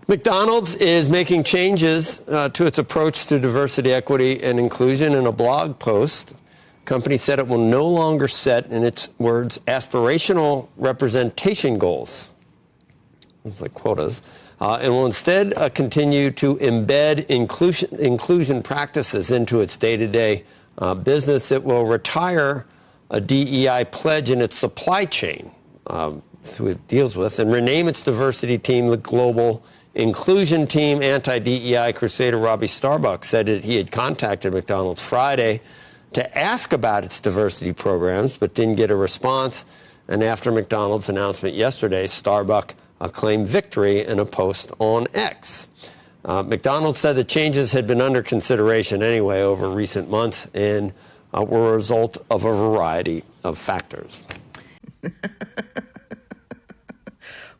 McDonald's is making changes to its approach to diversity, equity, and inclusion. In a blog post, the company said it will no longer set, in its words, aspirational representation goals. It's like quotas. And will instead continue to embed inclusion practices into its day-to-day business. It will retire a DEI pledge in its supply chain, who it deals with, and rename its diversity team the Global Inclusion Team. Anti-DEI crusader Robbie Starbuck said that he had contacted McDonald's Friday to ask about its diversity programs, but didn't get a response. And after McDonald's announcement yesterday, Starbuck claimed victory in a post on X. McDonald's said the changes had been under consideration anyway over recent months and were a result of a variety of factors.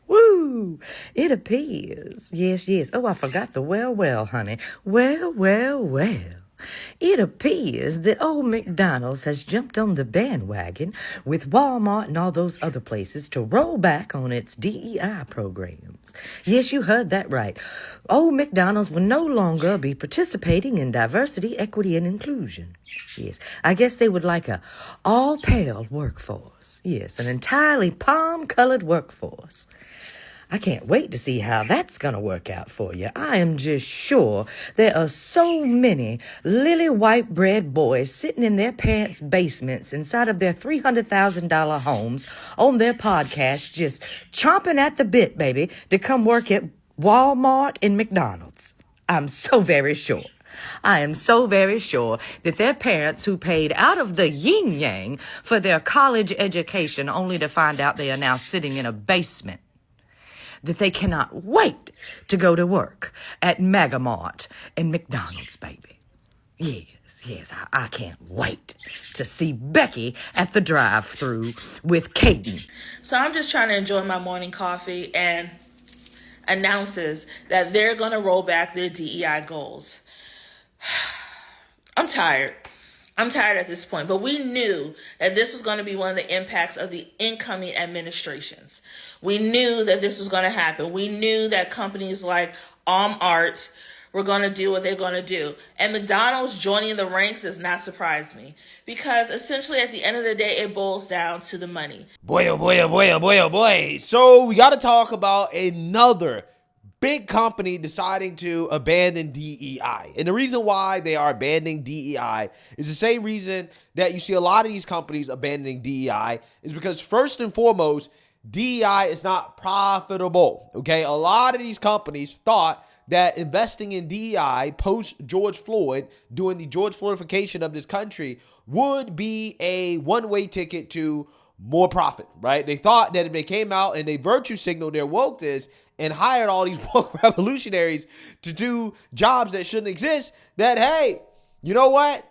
Woo! It appears. Yes. Oh, I forgot the well, honey. Well. It appears that old McDonald's has jumped on the bandwagon with Walmart and all those other places to roll back on its DEI programs. Yes, you heard that right. Old McDonald's will no longer be participating in diversity, equity, and inclusion. Yes, I guess they would like a all-pale workforce. Yes, an entirely palm-colored workforce. I can't wait to see how that's going to work out for you. I am just sure there are so many lily white bread boys sitting in their parents' basements inside of their $300,000 homes on their podcast, just chomping at the bit, baby, to come work at Walmart and McDonald's. I'm so very sure. I am so very sure that their parents who paid out of the yin-yang for their college education only to find out they are now sitting in a basement, that they cannot wait to go to work at Megamart and McDonald's, baby. Yes, I can't wait to see Becky at the drive-thru with Kaden. So I'm just trying to enjoy my morning coffee and announces that they're going to roll back their DEI goals. I'm tired at this point, but we knew that this was going to be one of the impacts of the incoming administrations. We knew that this was going to happen. We knew that companies like Art were going to do what they're going to do. And McDonald's joining the ranks does not surprise me, because essentially at the end of the day, it boils down to the money. Boy. So we got to talk about another big company deciding to abandon DEI. And the reason why they are abandoning DEI is the same reason that you see a lot of these companies abandoning DEI, is because first and foremost, DEI is not profitable. Okay. A lot of these companies thought that investing in DEI post George Floyd, doing the George Floydification of this country, would be a one-way ticket to more profit, right? They thought that if they came out and they virtue signaled their wokeness and hired all these woke revolutionaries to do jobs that shouldn't exist, that, hey, you know what?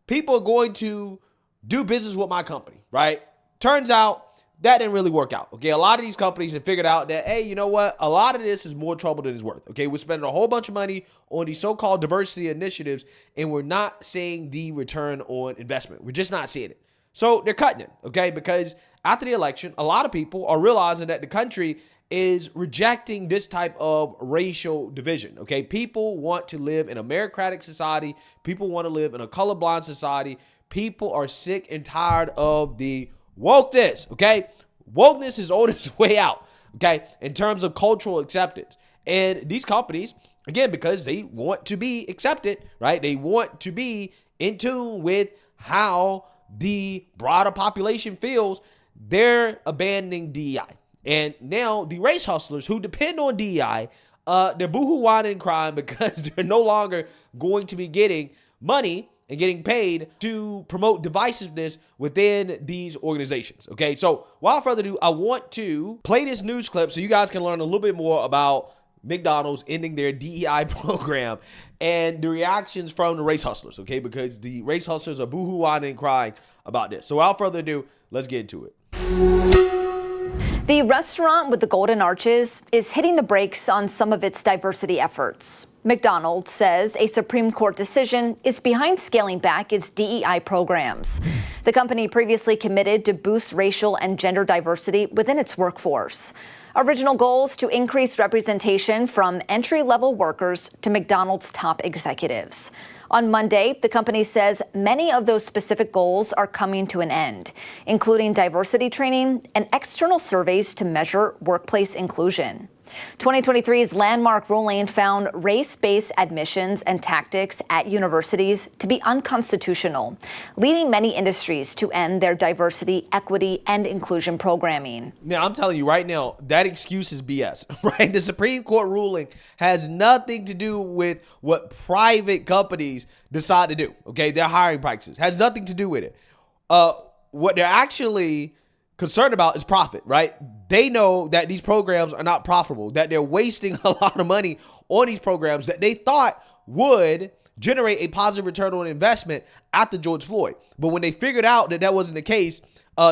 People are going to do business with my company, right? Turns out that didn't really work out. Okay, a lot of these companies have figured out that, hey, you know what? A lot of this is more trouble than it's worth. Okay, we're spending a whole bunch of money on these so-called diversity initiatives, and we're not seeing the return on investment. We're just not seeing it. So they're cutting it, okay? Because after the election, a lot of people are realizing that the country is rejecting this type of racial division, okay? People want to live in a meritocratic society. People want to live in a colorblind society. People are sick and tired of the wokeness, okay? Wokeness is on its way out, okay, in terms of cultural acceptance. And these companies, again, because they want to be accepted, right? They want to be in tune with how the broader population feels, they're abandoning DEI. And now the race hustlers who depend on DEI, they're boohoo whining and crying because they're no longer going to be getting money and getting paid to promote divisiveness within these organizations. Okay, so without further ado, I want to play this news clip so you guys can learn a little bit more about McDonald's ending their DEI program and the reactions from the race hustlers, okay? Because the race hustlers are boohoo whining and crying about this. So without further ado, let's get into it. The restaurant with the golden arches is hitting the brakes on some of its diversity efforts. McDonald's says a Supreme Court decision is behind scaling back its DEI programs. The company previously committed to boost racial and gender diversity within its workforce. Original goals to increase representation from entry-level workers to McDonald's top executives. On Monday, the company says many of those specific goals are coming to an end, including diversity training and external surveys to measure workplace inclusion. 2023's landmark ruling found race-based admissions and tactics at universities to be unconstitutional, leading many industries to end their diversity, equity, and inclusion programming. Now, I'm telling you right now, that excuse is BS, right? The Supreme Court ruling has nothing to do with what private companies decide to do, okay? Their hiring practices has nothing to do with it. What they're actually concerned about is profit, right? They know that these programs are not profitable, that they're wasting a lot of money on these programs that they thought would generate a positive return on investment after George Floyd. But when they figured out that that wasn't the case,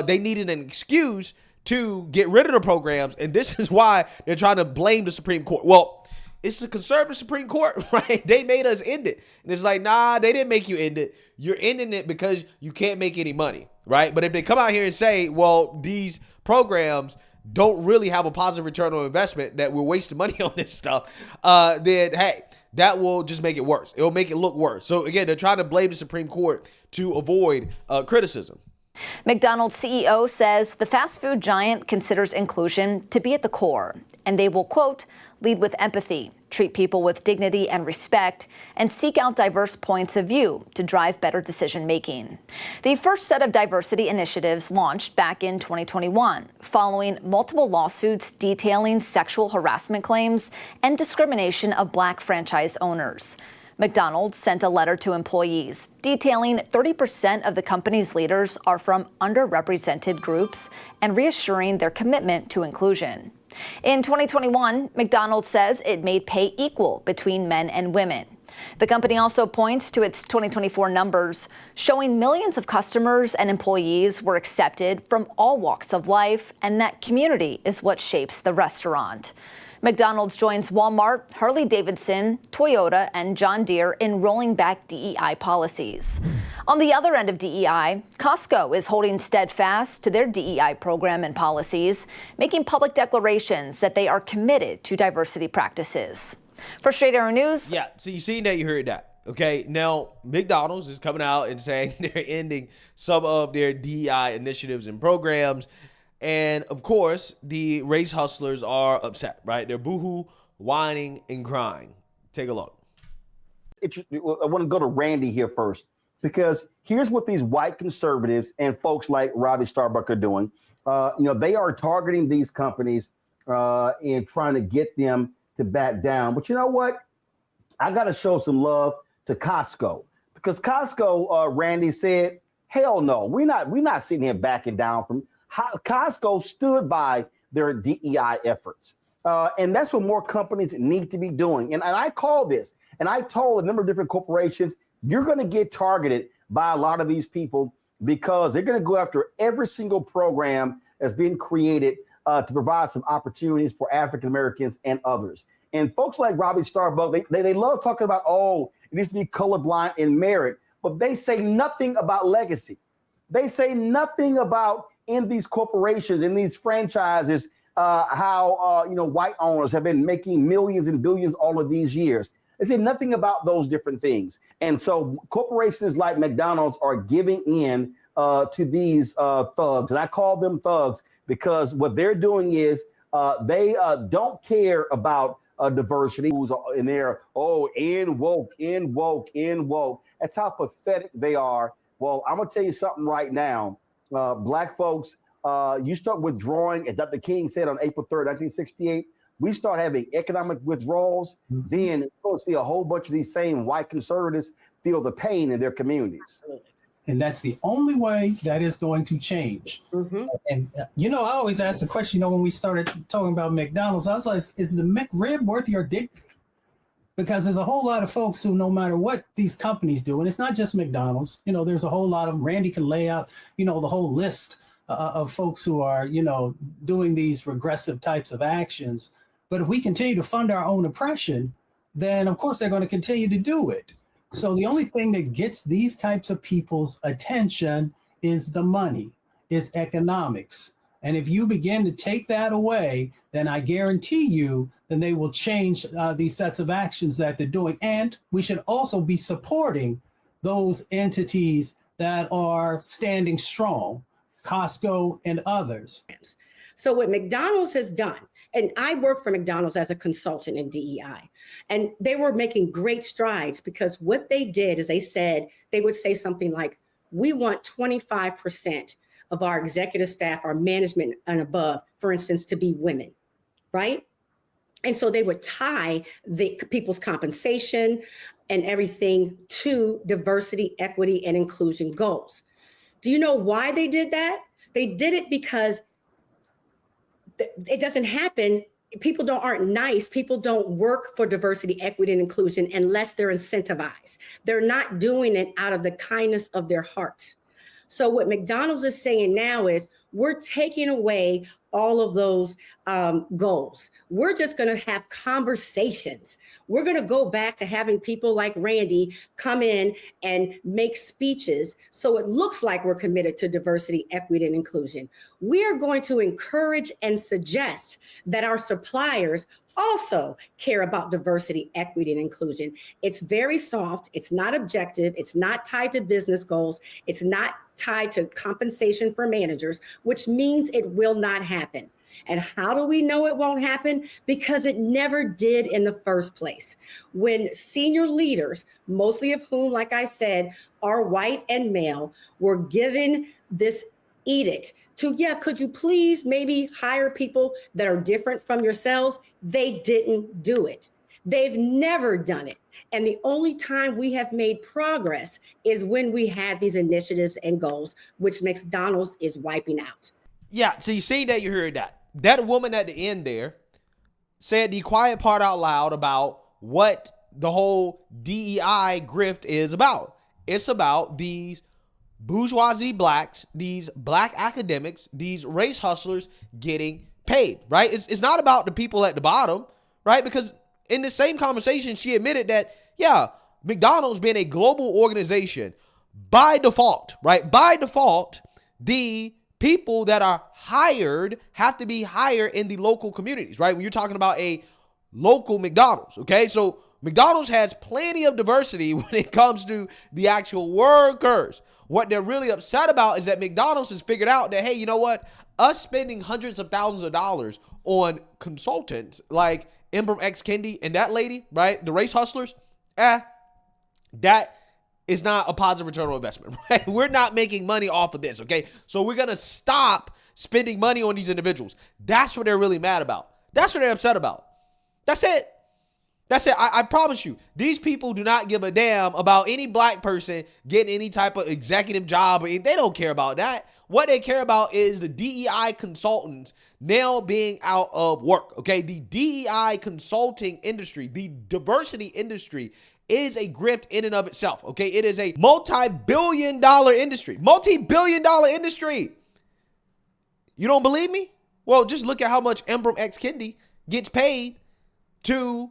they needed an excuse to get rid of the programs. And this is why they're trying to blame the Supreme Court. Well, it's the conservative Supreme Court, right? They made us end it. And it's like, nah, they didn't make you end it. You're ending it because you can't make any money, right? But if they come out here and say, well, these programs don't really have a positive return on investment, that we're wasting money on this stuff, then, hey, that will just make it worse. It'll make it look worse. So, again, they're trying to blame the Supreme Court to avoid criticism. McDonald's CEO says the fast food giant considers inclusion to be at the core, and they will, quote, lead with empathy, treat people with dignity and respect, and seek out diverse points of view to drive better decision making. The first set of diversity initiatives launched back in 2021, following multiple lawsuits detailing sexual harassment claims and discrimination of Black franchise owners. McDonald's sent a letter to employees detailing 30% of the company's leaders are from underrepresented groups and reassuring their commitment to inclusion. In 2021, McDonald's says it made pay equal between men and women. The company also points to its 2024 numbers, showing millions of customers and employees were accepted from all walks of life, and that community is what shapes the restaurant. McDonald's joins Walmart, Harley-Davidson, Toyota, and John Deere in rolling back DEI policies. On the other end of DEI, Costco is holding steadfast to their DEI program and policies, making public declarations that they are committed to diversity practices. For Straight Arrow News. Yeah, so you seen that, you heard that. Okay, now McDonald's is coming out and saying they're ending some of their DEI initiatives and programs. And of course, the race hustlers are upset, right? They're boohoo, whining, and crying. Take a look. I want to go to Randy here first, because here's what these white conservatives and folks like Robbie Starbuck are doing. They are targeting these companies and trying to get them to back down. But you know what? I got to show some love to Costco, because Costco, Randy said, hell no, we're not sitting here backing down from. Costco stood by their DEI efforts. And that's what more companies need to be doing. And I call this, and I told a number of different corporations, you're going to get targeted by a lot of these people, because they're going to go after every single program that's being created to provide some opportunities for African Americans and others. And folks like Robbie Starbuck, they love talking about, it needs to be colorblind in merit, but they say nothing about legacy. They say nothing about, in these corporations, in these franchises, how white owners have been making millions and billions all of these years. They say nothing about those different things. And so corporations like McDonald's are giving in to these thugs. And I call them thugs because what they're doing is they don't care about diversity. Who's in there, in woke. That's how pathetic they are. Well, I'm going to tell you something right now. Black folks, you start withdrawing, as Dr. King said on April 3rd, 1968, we start having economic withdrawals, then you're going to see a whole bunch of these same white conservatives feel the pain in their communities. And that's the only way that is going to change. Mm-hmm. And, I always ask the question, when we started talking about McDonald's, I was like, is the McRib worth your dick? Because there's a whole lot of folks who, no matter what these companies do, and it's not just McDonald's, there's a whole lot of them. Randy can lay out, the whole list of folks who are, doing these regressive types of actions. But if we continue to fund our own oppression, then of course they're going to continue to do it. So the only thing that gets these types of people's attention is the money, is economics. And if you begin to take that away, then I guarantee you, then they will change these sets of actions that they're doing. And we should also be supporting those entities that are standing strong, Costco and others. So what McDonald's has done, and I work for McDonald's as a consultant in DEI, and they were making great strides because what they did is they would say something like, we want 25% of our executive staff, our management and above, for instance, to be women, right? And so they would tie the people's compensation and everything to diversity, equity, and inclusion goals. Do you know why they did that? They did it because it doesn't happen. People aren't nice. People don't work for diversity, equity, and inclusion unless they're incentivized. They're not doing it out of the kindness of their hearts. So what McDonald's is saying now is we're taking away all of those goals. We're just going to have conversations. We're going to go back to having people like Randy come in and make speeches so it looks like we're committed to diversity, equity, and inclusion. We are going to encourage and suggest that our suppliers also care about diversity, equity, and inclusion. It's very soft. It's not objective. It's not tied to business goals. It's not tied to compensation for managers, which means it will not happen. And how do we know it won't happen? Because it never did in the first place. When senior leaders, mostly of whom, like I said, are white and male, were given this edict to, could you please maybe hire people that are different from yourselves? They didn't do it. They've never done it. And the only time we have made progress is when we had these initiatives and goals, which McDonald's is wiping out. Yeah, so you see that, you heard that. That woman at the end there said the quiet part out loud about what the whole DEI grift is about. It's about these bourgeoisie blacks, these black academics, these race hustlers getting paid, right? It's not about the people at the bottom, right? Because in the same conversation, she admitted that, McDonald's being a global organization by default, right? By default, the people that are hired have to be higher in the local communities, right? When you're talking about a local McDonald's, okay? So McDonald's has plenty of diversity when it comes to the actual workers. What they're really upset about is that McDonald's has figured out that, hey, you know what? Us spending hundreds of thousands of dollars on consultants like Ibram X. Kendi and that lady, right? The race hustlers, that is not a positive return on investment, right? We're not making money off of this, okay? So we're going to stop spending money on these individuals. That's what they're really mad about. That's what they're upset about. That's it. That's it. I promise you, these people do not give a damn about any black person getting any type of executive job. They don't care about that. What they care about is the DEI consultants now being out of work. Okay. The DEI consulting industry, the diversity industry is a grift in and of itself. Okay. It is a multi-billion-dollar industry, multi-billion-dollar industry. You don't believe me? Well, just look at how much Ibram X. Kendi gets paid to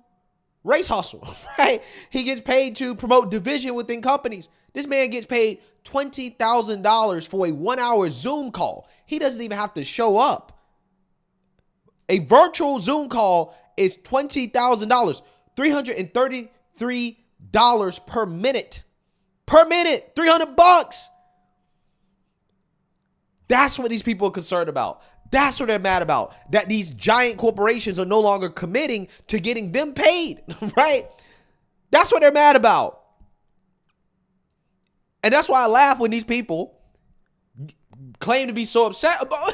race hustle, right? He gets paid to promote division within companies. This man gets paid $20,000 for a 1-hour Zoom call. He doesn't even have to show up. A virtual Zoom call is $20,000, $333 per minute. Per minute, $300. That's what these people are concerned about. That's what they're mad about, that these giant corporations are no longer committing to getting them paid, right? That's what they're mad about. And that's why I laugh when these people claim to be so upset about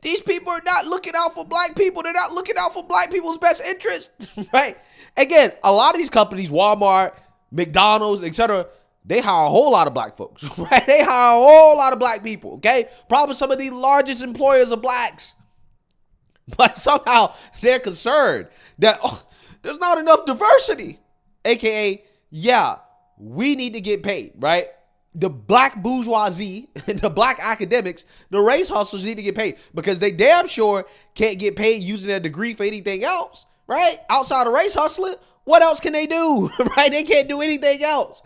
these people are not looking out for black people. They're not looking out for black people's best interest, right? Again, a lot of these companies, Walmart, McDonald's, etc., they hire a whole lot of black folks, right? They hire a whole lot of black people, okay? Probably some of the largest employers of blacks. But somehow they're concerned that there's not enough diversity. AKA, we need to get paid, right? The black bourgeoisie, the black academics, the race hustlers need to get paid because they damn sure can't get paid using their degree for anything else, right? Outside of race hustling, what else can they do, right? They can't do anything else.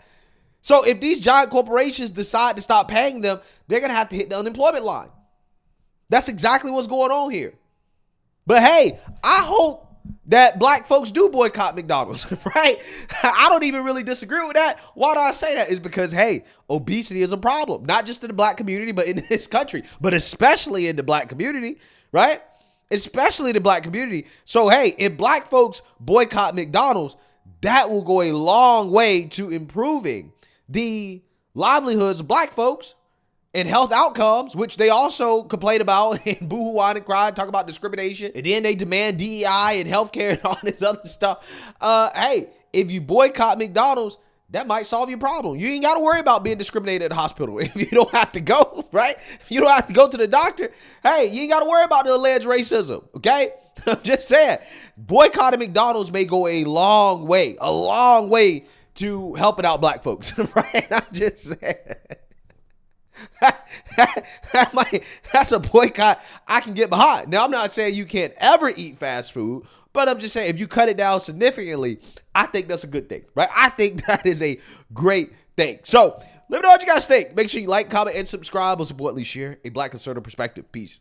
So if these giant corporations decide to stop paying them, they're going to have to hit the unemployment line. That's exactly what's going on here. But hey, I hope that black folks do boycott McDonald's, right? I don't even really disagree with that. Why do I say that? Is because, hey, obesity is a problem, not just in the black community, but in this country, but especially in the black community, right? Especially the black community. So, hey, if black folks boycott McDonald's, that will go a long way to improving the livelihoods of black folks and health outcomes, which they also complain about and boo-hoo, whine, and cry, talk about discrimination. And then they demand DEI and healthcare and all this other stuff. Hey, if you boycott McDonald's, that might solve your problem. You ain't got to worry about being discriminated at the hospital if you don't have to go, right? If you don't have to go to the doctor, hey, you ain't got to worry about the alleged racism, okay? I'm just saying, boycotting McDonald's may go a long way to helping out black folks, right? I'm just saying. That's a boycott I can get behind. Now, I'm not saying you can't ever eat fast food, but I'm just saying if you cut it down significantly, I think that's a good thing, right? I think that is a great thing. So let me know what you guys think. Make sure you like, comment, and subscribe. Most importantly, share a black conservative perspective. Peace.